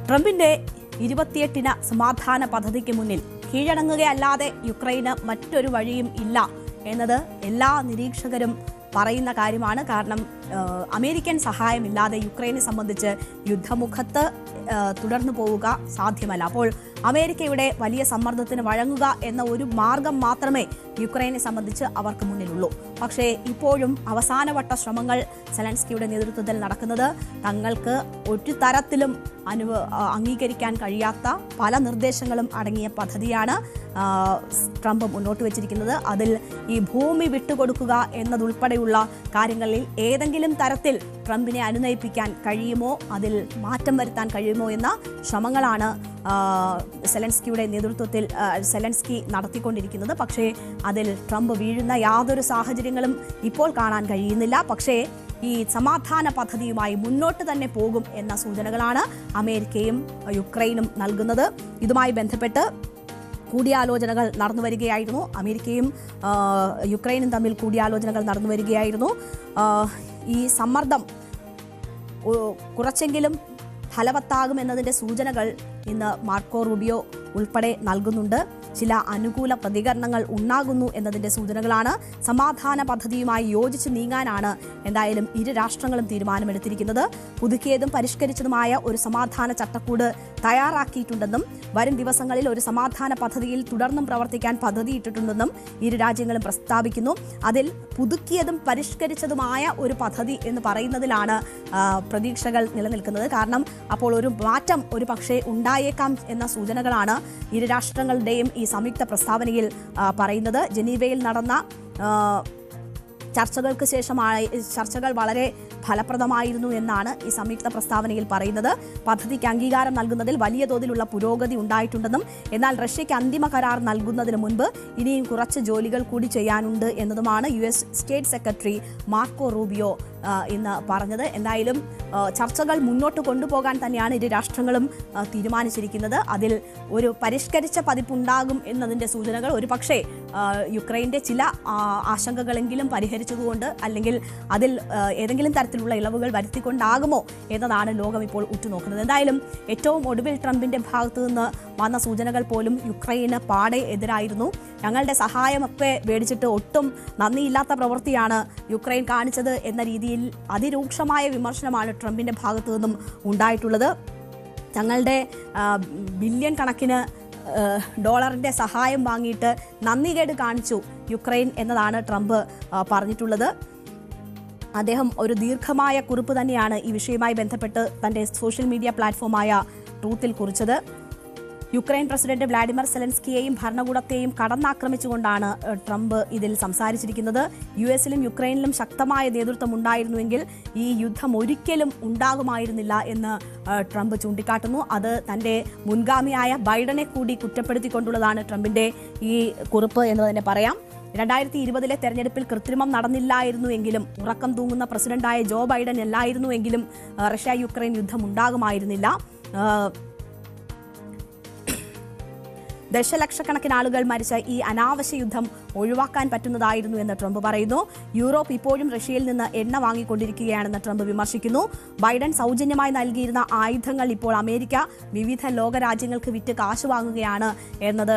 ട്രംപിന്റെ 28 സമാധാന പദ്ധതിക്ക് മുന്നിൽ കീഴടങ്ങുകയല്ലാതെ യുക്രൈന് മറ്റൊരു വഴിയും ഇല്ല എന്നത് എല്ലാ നിരീക്ഷകരും പറയുന്ന കാര്യമാണ്. കാരണം അമേരിക്കൻ സഹായമില്ലാതെ യുക്രൈനെ സംബന്ധിച്ച് യുദ്ധമുഖത്ത് തുടർന്നു പോവുക സാധ്യമല്ല. അപ്പോൾ അമേരിക്കയുടെ വലിയ സമ്മർദ്ദത്തിന് വഴങ്ങുക എന്ന ഒരു മാർഗം മാത്രമേ യുക്രൈനെ സംബന്ധിച്ച് അവർക്ക് മുന്നിലുള്ളൂ. പക്ഷേ ഇപ്പോഴും അവസാനവട്ട ശ്രമങ്ങൾ സെലൻസ്കിയുടെ നേതൃത്വത്തിൽ നടക്കുന്നത് തങ്ങൾക്ക് ഒരു തരത്തിലും അംഗീകരിക്കാൻ കഴിയാത്ത പല നിർദ്ദേശങ്ങളും അടങ്ങിയ പദ്ധതിയാണ് ട്രംപ് മുന്നോട്ട് വെച്ചിരിക്കുന്നത്. അതിൽ ഈ ഭൂമി വിട്ടുകൊടുക്കുക എന്നതുൾപ്പെടെയുള്ള കാര്യങ്ങളിൽ ഏതെങ്കിലും തരത്തിൽ ട്രംപിനെ അനുനയിപ്പിക്കാൻ കഴിയുമോ, അതിൽ മാറ്റം വരുത്താൻ കഴിയുമോ എന്ന ശ്രമങ്ങളാണ് സെലൻസ്കിയുടെ നേതൃത്വത്തിൽ സെലൻസ്കി നടത്തിക്കൊണ്ടിരിക്കുന്നത്. പക്ഷേ അതിൽ ട്രംപ് വീഴുന്ന യാതൊരു സാഹചര്യങ്ങളും ഇപ്പോൾ കാണാൻ കഴിയുന്നില്ല. പക്ഷേ ഈ സമാധാന പദ്ധതിയുമായി മുന്നോട്ട് തന്നെ പോകും എന്ന സൂചനകളാണ് അമേരിക്കയും യുക്രൈനും നൽകുന്നത്. ഇതുമായി ബന്ധപ്പെട്ട് കൂടിയാലോചനകൾ നടന്നു വരികയായിരുന്നു. അമേരിക്കയും യുക്രൈനും തമ്മിൽ കൂടിയാലോചനകൾ നടന്നു വരികയായിരുന്നു. ഈ സമ്മർദ്ദം കുറച്ചെങ്കിലും ഫലവത്താകുമെന്നതിൻ്റെ സൂചനകൾ ഇന്ന് മാർക്കോ റൂബിയോ ഉൾപ്പെടെ നൽകുന്നുണ്ട്. ചില അനുകൂല പ്രതികരണങ്ങൾ ഉണ്ടാകുന്നു എന്നതിൻ്റെ സൂചനകളാണ്. സമാധാന പദ്ധതിയുമായി യോജിച്ച് നീങ്ങാനാണ് എന്തായാലും ഇരു രാഷ്ട്രങ്ങളും തീരുമാനമെടുത്തിരിക്കുന്നത്. പുതുക്കിയതും പരിഷ്കരിച്ചതുമായ ഒരു സമാധാന ചട്ടക്കൂട് തയ്യാറാക്കിയിട്ടുണ്ടെന്നും വരും ദിവസങ്ങളിൽ ഒരു സമാധാന പദ്ധതിയിൽ തുടർന്നും പ്രവർത്തിക്കാൻ പദ്ധതിയിട്ടിട്ടുണ്ടെന്നും ഇരു രാജ്യങ്ങളും പ്രസ്താവിക്കുന്നു. അതിൽ പുതുക്കിയതും പരിഷ്കരിച്ചതുമായ ഒരു പദ്ധതി എന്ന് പറയുന്നതിലാണ് പ്രതീക്ഷകൾ നിലനിൽക്കുന്നത്. കാരണം അപ്പോൾ ഒരു മാറ്റം ഒരു പക്ഷേ ഉണ്ടായേക്കാം എന്ന സൂചനകളാണ് ഇരു രാഷ്ട്രങ്ങളുടെയും ഈ സംയുക്ത പ്രസ്താവനയിൽ പറയുന്നത്. ജനീവയിൽ നടന്ന ചർച്ചകൾക്ക് ശേഷമായി ചർച്ചകൾ വളരെ ഫലപ്രദമായിരുന്നു എന്നാണ് ഈ സംയുക്ത പ്രസ്താവനയിൽ പറയുന്നത്. പദ്ധതിക്ക് അംഗീകാരം നൽകുന്നതിൽ വലിയ തോതിലുള്ള പുരോഗതി ഉണ്ടായിട്ടുണ്ടെന്നും എന്നാൽ റഷ്യയ്ക്ക് അന്തിമ കരാർ നൽകുന്നതിന് മുൻപ് ഇനിയും കുറച്ച് ജോലികൾ കൂടി ചെയ്യാനുണ്ട് എന്നതുമാണ് US state secretary Marco Rubio ഇന്ന് പറഞ്ഞത്. എന്തായാലും ചർച്ചകൾ മുന്നോട്ട് കൊണ്ടുപോകാൻ തന്നെയാണ് ഇരു രാഷ്ട്രങ്ങളും തീരുമാനിച്ചിരിക്കുന്നത്. അതിൽ ഒരു പരിഷ്കരിച്ച പതിപ്പുണ്ടാകും എന്നതിൻ്റെ സൂചനകൾ ഒരു പക്ഷേ യുക്രൈൻ്റെ ചില ആശങ്കകളെങ്കിലും പരിഹരിച്ചതുകൊണ്ട് അല്ലെങ്കിൽ അതിൽ ഏതെങ്കിലും തരത്തിലുള്ള ഇളവുകൾ വരുത്തിക്കൊണ്ടാകുമോ എന്നതാണ് ലോകം ഇപ്പോൾ ഉറ്റുനോക്കുന്നത്. എന്തായാലും ഏറ്റവും ഒടുവിൽ ട്രംപിൻ്റെ ഭാഗത്തു നിന്ന് വന്ന സൂചനകൾ പോലും യുക്രൈന് പാടെ എതിരായിരുന്നു. ഞങ്ങളുടെ സഹായമൊക്കെ മേടിച്ചിട്ട് ഒട്ടും നന്ദിയില്ലാത്ത പ്രവൃത്തിയാണ് യുക്രൈൻ കാണിച്ചത് എന്ന രീതിയിൽ അതിരൂക്ഷമായ വിമർശനമാണ് ട്രംപിൻ്റെ ഭാഗത്തു നിന്നും ഉണ്ടായിട്ടുള്ളത്. തങ്ങളുടെ ബില്യൺ കണക്കിന് ഡോളറിൻ്റെ സഹായം വാങ്ങിയിട്ട് നന്ദികേട് കാണിച്ചു യുക്രൈൻ എന്നതാണ് ട്രംപ് പറഞ്ഞിട്ടുള്ളത്. അദ്ദേഹം ഒരു ദീർഘമായ കുറിപ്പ് തന്നെയാണ് ഈ വിഷയവുമായി ബന്ധപ്പെട്ട് തൻ്റെ സോഷ്യൽ മീഡിയ പ്ലാറ്റ്ഫോമായ ട്രൂത്തിൽ കുറിച്ചത്. യുക്രൈൻ പ്രസിഡന്റ് വ്ളാഡിമിർ സെലൻസ്കിയെയും ഭരണകൂടത്തെയും കടന്നാക്രമിച്ചുകൊണ്ടാണ് ട്രംപ് ഇതിൽ സംസാരിച്ചിരിക്കുന്നത്. US-ലും യുക്രൈനിലും ശക്തമായ നേതൃത്വം ഉണ്ടായിരുന്നുവെങ്കിൽ ഈ യുദ്ധം ഒരിക്കലും ഉണ്ടാകുമായിരുന്നില്ല എന്ന് ട്രംപ് ചൂണ്ടിക്കാട്ടുന്നു. അത് തൻ്റെ മുൻഗാമിയായ ബൈഡനെ കൂടി കുറ്റപ്പെടുത്തിക്കൊണ്ടുള്ളതാണ് ട്രംപിൻ്റെ ഈ കുറിപ്പ് എന്ന് തന്നെ പറയാം. 2020 തെരഞ്ഞെടുപ്പിൽ കൃത്രിമം നടന്നില്ലായിരുന്നുവെങ്കിലും ഉറക്കം തൂങ്ങുന്ന പ്രസിഡന്റായ ജോ ബൈഡൻ അല്ലായിരുന്നുവെങ്കിലും റഷ്യ യുക്രൈൻ യുദ്ധം ഉണ്ടാകുമായിരുന്നില്ല. ദശലക്ഷക്കണക്കിന് ആളുകൾ മരിച്ച ഈ അനാവശ്യ യുദ്ധം ഒഴിവാക്കാൻ പറ്റുന്നതായിരുന്നു എന്ന് ട്രംപ് പറയുന്നു. യൂറോപ്പ് ഇപ്പോഴും റഷ്യയിൽ നിന്ന് എണ്ണ വാങ്ങിക്കൊണ്ടിരിക്കുകയാണെന്ന് ട്രംപ് വിമർശിക്കുന്നു. ബൈഡൻ സൗജന്യമായി നൽകിയിരുന്ന ആയുധങ്ങൾ ഇപ്പോൾ അമേരിക്ക വിവിധ ലോകരാജ്യങ്ങൾക്ക് വിറ്റ് കാശ് വാങ്ങുകയാണ് എന്നത്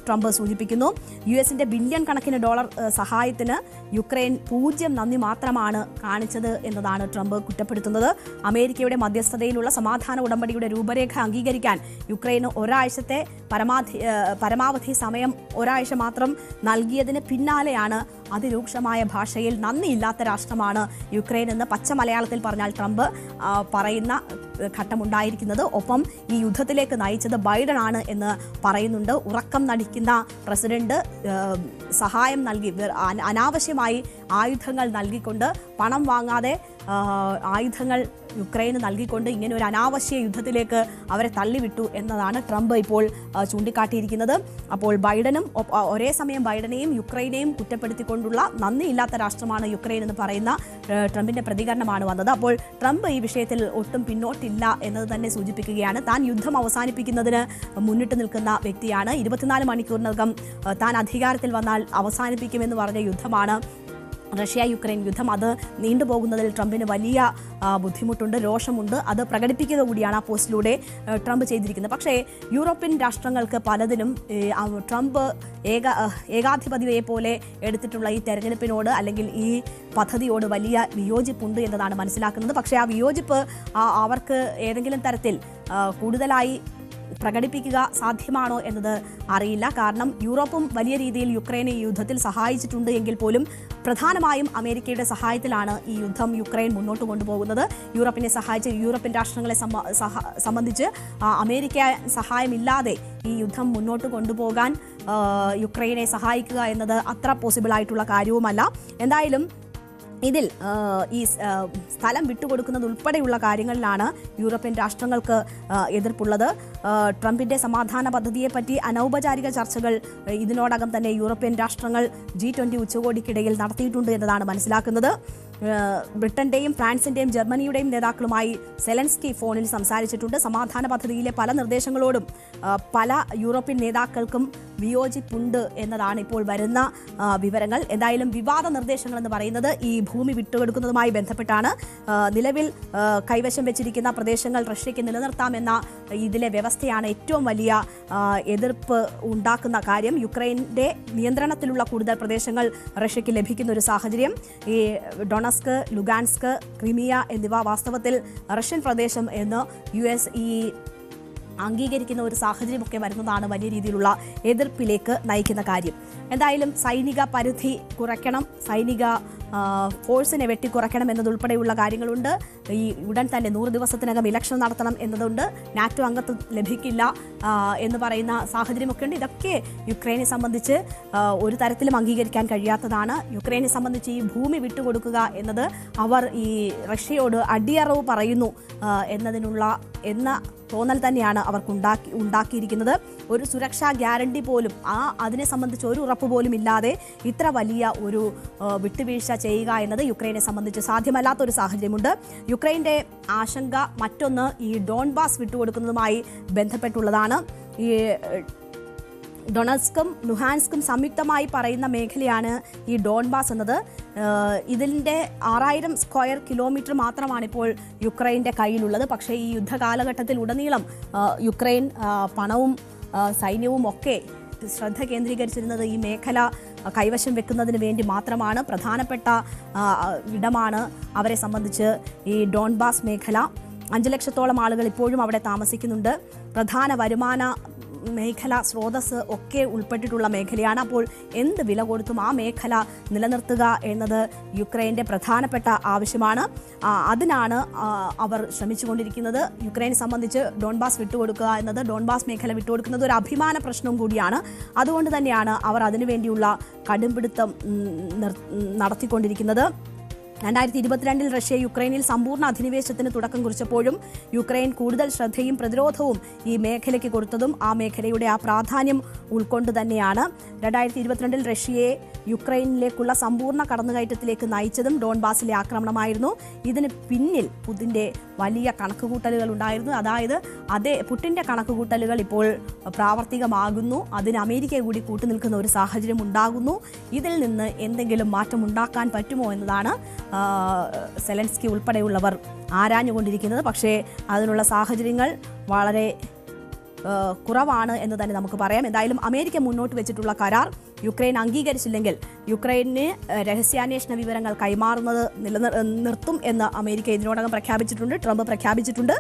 ട്രംപ് സൂചിപ്പിക്കുന്നു. US-ന്റെ ബില്യൺ കണക്കിന് ഡോളർ സഹായത്തിന് യുക്രൈൻ 0 നന്ദി മാത്രമാണ് കാണിച്ചത് എന്നതാണ് ട്രംപ് കുറ്റപ്പെടുത്തുന്നത്. അമേരിക്കയുടെ മധ്യസ്ഥതയിലുള്ള സമാധാന ഉടമ്പടിയുടെ രൂപരേഖ അംഗീകരിക്കാൻ യുക്രൈന് ഒരാഴ്ചത്തെ പരമാവധി സമയം ഒരാഴ്ച മാത്രം നൽകിയതിന് പിന്നാലെയാണ് അതിരൂക്ഷമായ ഭാഷയിൽ നന്ദിയില്ലാത്ത രാഷ്ട്രമാണ് യുക്രൈൻ എന്ന് പച്ച മലയാളത്തിൽ പറഞ്ഞാൽ ട്രംപ് പറയുന്ന ഘട്ടമുണ്ടായിരിക്കുന്നത്. ഒപ്പം ഈ യുദ്ധത്തിലേക്ക് നയിച്ചത് ബൈഡൻ ആണ് എന്ന് പറയുന്നുണ്ട്. ഉറക്കം നടിക്കുന്ന പ്രസിഡന്റ് സഹായം നൽകി അനാവശ്യമായി ആയുധങ്ങൾ നൽകിക്കൊണ്ട് പണം വാങ്ങാതെ ആയുധങ്ങൾ യുക്രൈന് നൽകിക്കൊണ്ട് ഇങ്ങനെ ഒരു അനാവശ്യ യുദ്ധത്തിലേക്ക് അവരെ തള്ളിവിട്ടു എന്നതാണ് ട്രംപ് ഇപ്പോൾ ചൂണ്ടിക്കാട്ടിയിരിക്കുന്നത്. അപ്പോൾ ബൈഡനും ഒരേ സമയം ബൈഡനെയും യുക്രൈനെയും കുറ്റപ്പെടുത്തിക്കൊണ്ടുള്ള നന്ദിയില്ലാത്ത രാഷ്ട്രമാണ് യുക്രൈൻ എന്ന് പറയുന്ന ട്രംപിന്റെ പ്രതികരണമാണ് വന്നത്. അപ്പോൾ ട്രംപ് ഈ വിഷയത്തിൽ ഒട്ടും പിന്നോട്ടില്ല എന്നത് തന്നെ സൂചിപ്പിക്കുകയാണ്. താൻ യുദ്ധം അവസാനിപ്പിക്കുന്നതിന് മുന്നിട്ട് നിൽക്കുന്ന വ്യക്തിയാണ്. 24 മണിക്കൂറിനകം താൻ അധികാരത്തിൽ വന്നാൽ അവസാനിപ്പിക്കുമെന്ന് പറഞ്ഞ യുദ്ധമാണ് റഷ്യ യുക്രൈൻ യുദ്ധം അത് നീണ്ടുപോകുന്നതിൽ ട്രംപിന് വലിയ ബുദ്ധിമുട്ടുണ്ട്, രോഷമുണ്ട്. അത് പ്രകടിപ്പിക്കുക കൂടിയാണ് ആ പോസ്റ്റിലൂടെ ട്രംപ് ചെയ്തിരിക്കുന്നത്. പക്ഷേ യൂറോപ്യൻ രാഷ്ട്രങ്ങൾക്ക് പലതിനും ട്രംപ് ഏകാധിപതിയെ പോലെ എടുത്തിട്ടുള്ള ഈ തെരഞ്ഞെടുപ്പിനോട് അല്ലെങ്കിൽ ഈ പദ്ധതിയോട് വലിയ വിയോജിപ്പുണ്ട് എന്നതാണ് മനസ്സിലാക്കുന്നത്. പക്ഷേ ആ വിയോജിപ്പ് അവർക്ക് ഏതെങ്കിലും തരത്തിൽ കൂടുതലായി പ്രകടിപ്പിക്കുക സാധ്യമാണോ എന്നത് അറിയില്ല. കാരണം യൂറോപ്പും വലിയ രീതിയിൽ യുക്രൈനെ ഈ യുദ്ധത്തിൽ സഹായിച്ചിട്ടുണ്ട് എങ്കിൽ പോലും പ്രധാനമായും അമേരിക്കയുടെ സഹായത്തിലാണ് ഈ യുദ്ധം യുക്രൈൻ മുന്നോട്ട് കൊണ്ടുപോകുന്നത്. യൂറോപ്പിനെ സഹായിച്ച് യൂറോപ്യൻ രാഷ്ട്രങ്ങളെ സംബന്ധിച്ച് അമേരിക്ക സഹായമില്ലാതെ ഈ യുദ്ധം മുന്നോട്ട് കൊണ്ടുപോകാൻ യുക്രൈനെ സഹായിക്കുക എന്നത് അത്ര പോസിബിൾ ആയിട്ടുള്ള കാര്യവുമല്ല. എന്തായാലും ഇതിൽ ഈ സ്ഥലം വിട്ടുകൊടുക്കുന്നത് ഉൾപ്പെടെയുള്ള കാര്യങ്ങളിലാണ് യൂറോപ്യൻ രാഷ്ട്രങ്ങൾക്ക് എതിർപ്പുള്ളത്. ട്രംപിന്റെ സമാധാന പദ്ധതിയെപ്പറ്റി അനൗപചാരിക ചർച്ചകൾ ഇതിനോടകം തന്നെ യൂറോപ്യൻ രാഷ്ട്രങ്ങൾ G20 ഉച്ചകോടിക്കിടയിൽ നടത്തിയിട്ടുണ്ട് എന്നതാണ് മനസ്സിലാക്കുന്നത്. ബ്രിട്ടന്റെയും ഫ്രാൻസിന്റെയും ജർമ്മനിയുടെയും നേതാക്കളുമായി സെലൻസ്കി ഫോണിൽ സംസാരിച്ചിട്ടുണ്ട്. സമാധാന പദ്ധതിയിലെ പല നിർദ്ദേശങ്ങളോടും പല യൂറോപ്യൻ നേതാക്കൾക്കും വിയോജിപ്പുണ്ട് എന്നതാണ് ഇപ്പോൾ വരുന്ന വിവരങ്ങൾ. എന്തായാലും വിവാദ നിർദ്ദേശങ്ങൾ എന്ന് പറയുന്നത് ഈ ഭൂമി വിട്ടുകൊടുക്കുന്നതുമായി ബന്ധപ്പെട്ടാണ്. നിലവിൽ കൈവശം വെച്ചിരിക്കുന്ന പ്രദേശങ്ങൾ റഷ്യയ്ക്ക് നിലനിർത്താമെന്ന ഇതിലെ വ്യവസ്ഥയാണ് ഏറ്റവും വലിയ എതിർപ്പ് ഉണ്ടാക്കുന്ന കാര്യം. യുക്രൈൻ്റെ നിയന്ത്രണത്തിലുള്ള കൂടുതൽ പ്രദേശങ്ങൾ റഷ്യയ്ക്ക് ലഭിക്കുന്ന ഒരു സാഹചര്യം. ഈ ഡൊണസ്ക്, ലുഗാൻസ്ക്, ക്രിമിയ എന്നിവ വാസ്തവത്തിൽ റഷ്യൻ പ്രദേശം എന്ന് US അംഗീകരിക്കുന്ന ഒരു സാഹചര്യമൊക്കെ വരുന്നതാണ് വലിയ രീതിയിലുള്ള എതിർപ്പിലേക്ക് നയിക്കുന്ന കാര്യം. എന്തായാലും സൈനിക പരിധി കുറയ്ക്കണം, സൈനിക ഫോഴ്സിനെ വെട്ടിക്കുറയ്ക്കണം എന്നതുൾപ്പെടെയുള്ള കാര്യങ്ങളുണ്ട്. ഈ ഉടൻ തന്നെ 100 ദിവസത്തിനകം ഇലക്ഷൻ നടത്തണം എന്നതുണ്ട്. നാറ്റോ അംഗത്വം ലഭിക്കില്ല എന്ന് പറയുന്ന സാഹചര്യമൊക്കെ ഉണ്ട്. ഇതൊക്കെ യുക്രൈനെ സംബന്ധിച്ച് ഒരു തരത്തിലും അംഗീകരിക്കാൻ കഴിയാത്തതാണ്. യുക്രൈനെ സംബന്ധിച്ച് ഈ ഭൂമി വിട്ടുകൊടുക്കുക എന്നത് അവർ ഈ റഷ്യയോട് അടിയറവ് പറയുന്നു എന്ന തോന്നൽ തന്നെയാണ് അവർക്ക് ഉണ്ടാക്കിയിരിക്കുന്നത്. ഒരു സുരക്ഷാ ഗ്യാരണ്ടി പോലും അതിനെ സംബന്ധിച്ച് ഒരു ഉറപ്പ് പോലും ഇല്ലാതെ ഇത്ര വലിയ ഒരു വിട്ടുവീഴ്ച ചെയ്യുക എന്നത് യുക്രൈനെ സംബന്ധിച്ച് സാധ്യമല്ലാത്തൊരു സാഹചര്യമുണ്ട്. യുക്രൈൻ്റെ ആശങ്ക മറ്റൊന്ന് ഈ ഡോൺബാസ് വിട്ടുകൊടുക്കുന്നതുമായി ബന്ധപ്പെട്ടുള്ളതാണ്. ഈ ഡൊണസ്കും ലുഹാൻസ്കും സംയുക്തമായി പറയുന്ന മേഖലയാണ് ഈ ഡോൺബാസ് എന്നത്. ഇതിൻ്റെ 6000 സ്ക്വയർ കിലോമീറ്റർ മാത്രമാണ് ഇപ്പോൾ യുക്രൈൻ്റെ കയ്യിലുള്ളത്. പക്ഷേ ഈ യുദ്ധകാലഘട്ടത്തിൽ ഉടനീളം യുക്രൈൻ പണവും സൈന്യവും ഒക്കെ ശ്രദ്ധ കേന്ദ്രീകരിച്ചിരുന്നത് ഈ മേഖല കൈവശം വെക്കുന്നതിന് വേണ്ടി മാത്രമാണ്. പ്രധാനപ്പെട്ട ഇടമാണ് അവരെ സംബന്ധിച്ച് ഈ ഡോൺബാസ് മേഖല. 5 ലക്ഷത്തോളം ആളുകൾ ഇപ്പോഴും അവിടെ താമസിക്കുന്നുണ്ട്. പ്രധാന വരുമാന മേഖല, സ്രോതസ് ഒക്കെ ഉൾപ്പെട്ടിട്ടുള്ള മേഖലയാണ്. അപ്പോൾ എന്ത് വില കൊടുത്തും ആ മേഖല നിലനിർത്തുക എന്നത് യുക്രൈൻ്റെ പ്രധാനപ്പെട്ട ആവശ്യമാണ്. അതിനാണ് അവർ ശ്രമിച്ചുകൊണ്ടിരിക്കുന്നത്. യുക്രൈനെ സംബന്ധിച്ച് ഡോൺബാസ് വിട്ടുകൊടുക്കുക എന്നത്, ഡോൺബാസ് മേഖല വിട്ടുകൊടുക്കുന്നത് ഒരു അഭിമാന പ്രശ്നവും കൂടിയാണ്. അതുകൊണ്ട് തന്നെയാണ് അവർ അതിനുവേണ്ടിയുള്ള കടുംപിടുത്തം നടത്തിക്കൊണ്ടിരിക്കുന്നത്. 2022 റഷ്യ യുക്രൈനിൽ സമ്പൂർണ്ണ അധിനിവേശത്തിന് തുടക്കം കുറിച്ചപ്പോഴും യുക്രൈൻ കൂടുതൽ ശ്രദ്ധയും പ്രതിരോധവും ഈ മേഖലയ്ക്ക് കൊടുത്തതും ആ മേഖലയുടെ ആ പ്രാധാന്യം ഉൾക്കൊണ്ട് തന്നെയാണ്. 2022 റഷ്യയെ യുക്രൈനിലേക്കുള്ള സമ്പൂർണ്ണ കടന്നുകയറ്റത്തിലേക്ക് നയിച്ചതും ഡോൺബാസിലെ ആക്രമണമായിരുന്നു. ഇതിന് പിന്നിൽ പുതിൻ്റെ വലിയ കണക്കുകൂട്ടലുകൾ ഉണ്ടായിരുന്നു. അതായത് പുടിൻ്റെ കണക്കുകൂട്ടലുകൾ ഇപ്പോൾ പ്രാവർത്തികമാകുന്നു. അതിന് അമേരിക്ക കൂടി കൂട്ടുനിൽക്കുന്ന ഒരു സാഹചര്യം ഉണ്ടാകുന്നു. ഇതിൽ നിന്ന് എന്തെങ്കിലും മാറ്റം ഉണ്ടാക്കാൻ പറ്റുമോ എന്നതാണ് സെലൻസ്കി ഉൾപ്പെടെയുള്ളവർ ആരാഞ്ഞുകൊണ്ടിരിക്കുന്നത്. പക്ഷേ അതിനുള്ള സാഹചര്യങ്ങൾ വളരെ കുറവാണ് എന്ന് തന്നെ നമുക്ക് പറയാം. എന്തായാലും അമേരിക്ക മുന്നോട്ട് വെച്ചിട്ടുള്ള കരാർ യുക്രൈൻ അംഗീകരിച്ചില്ലെങ്കിൽ യുക്രൈന് രഹസ്യാന്വേഷണ വിവരങ്ങൾ കൈമാറുന്നത് നിർത്തും എന്ന് അമേരിക്ക ഇതിനോടകം പ്രഖ്യാപിച്ചിട്ടുണ്ട്, ട്രംപ് പ്രഖ്യാപിച്ചിട്ടുണ്ട്.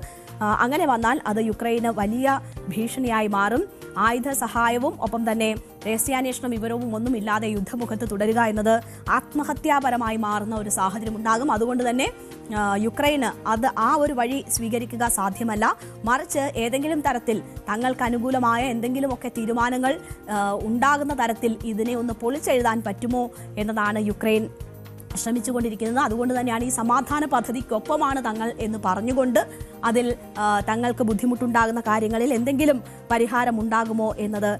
അങ്ങനെ വന്നാൽ അത് യുക്രൈന് വലിയ ഭീഷണിയായി മാറും. ആയുധ സഹായവും ഒപ്പം തന്നെ രഹസ്യാന്വേഷണ വിവരവും ഒന്നുമില്ലാതെ യുദ്ധമുഖത്ത് തുടരുക എന്നത് ആത്മഹത്യാപരമായി മാറുന്ന ഒരു സാഹചര്യം ഉണ്ടാകും. അതുകൊണ്ട് തന്നെ യുക്രൈന് ആ ഒരു വഴി സ്വീകരിക്കുക സാധ്യമല്ല. മറിച്ച് ഏതെങ്കിലും തരത്തിൽ തങ്ങൾക്ക് അനുകൂലമായ എന്തെങ്കിലുമൊക്കെ തീരുമാനങ്ങൾ ഉണ്ടാകുന്ന തരത്തിൽ ഇതിനെ ഒന്ന് പൊളിച്ചെഴുതാൻ പറ്റുമോ എന്നതാണ് യുക്രൈൻ ശ്രമിച്ചുകൊണ്ടിരിക്കുന്നത്. അതുകൊണ്ട് തന്നെയാണ് ഈ സമാധാന പദ്ധതിക്കൊപ്പമാണ് തങ്ങൾ എന്ന് പറഞ്ഞുകൊണ്ട് അതിൽ തങ്ങൾക്ക് ബുദ്ധിമുട്ടുണ്ടാകുന്ന കാര്യങ്ങളിൽ എന്തെങ്കിലും പരിഹാരമുണ്ടാകുമോ എന്നത്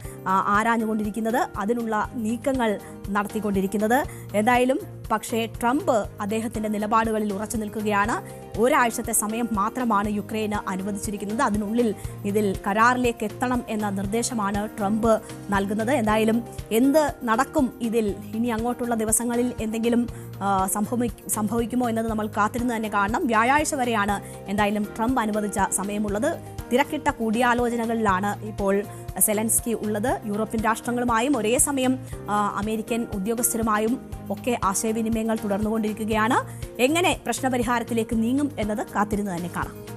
ആരാഞ്ഞുകൊണ്ടിരിക്കുന്നത്, അതിനുള്ള നീക്കങ്ങൾ നടത്തിക്കൊണ്ടിരിക്കുന്നത്. എന്തായാലും പക്ഷേ ട്രംപ് അദ്ദേഹത്തിന്റെ നിലപാടുകളിൽ ഉറച്ചു നിൽക്കുകയാണ്. ഒരാഴ്ചത്തെ സമയം മാത്രമാണ് യുക്രൈന് അനുവദിച്ചിരിക്കുന്നത്. അതിനുള്ളിൽ ഇതിൽ കരാറിലേക്ക് എത്തണം എന്ന നിർദ്ദേശമാണ് ട്രംപ് നൽകുന്നത്. എന്തായാലും എന്ത് നടക്കും ഇതിൽ, ഇനി അങ്ങോട്ടുള്ള ദിവസങ്ങളിൽ എന്തെങ്കിലും സംഭവിക്കുമോ എന്നത് നമ്മൾ കാത്തിരുന്ന് തന്നെ കാണണം. വ്യാഴാഴ്ച വരെയാണ് എന്തായാലും ട്രംപ് അനുവദിച്ച സമയമുള്ളത്. തിരക്കിട്ട കൂടിയാലോചനകളിലാണ് ഇപ്പോൾ സെലൻസ്കി ഉള്ളത്. യൂറോപ്യൻ രാഷ്ട്രങ്ങളുമായും ഒരേ സമയം അമേരിക്കൻ ഉദ്യോഗസ്ഥരുമായും ഒക്കെ ആശയവിനിമയങ്ങൾ തുടർന്നുകൊണ്ടിരിക്കുകയാണ്. എങ്ങനെ പ്രശ്നപരിഹാരത്തിലേക്ക് നീങ്ങും എന്നത് കാത്തിരുന്ന് തന്നെ കാണാം.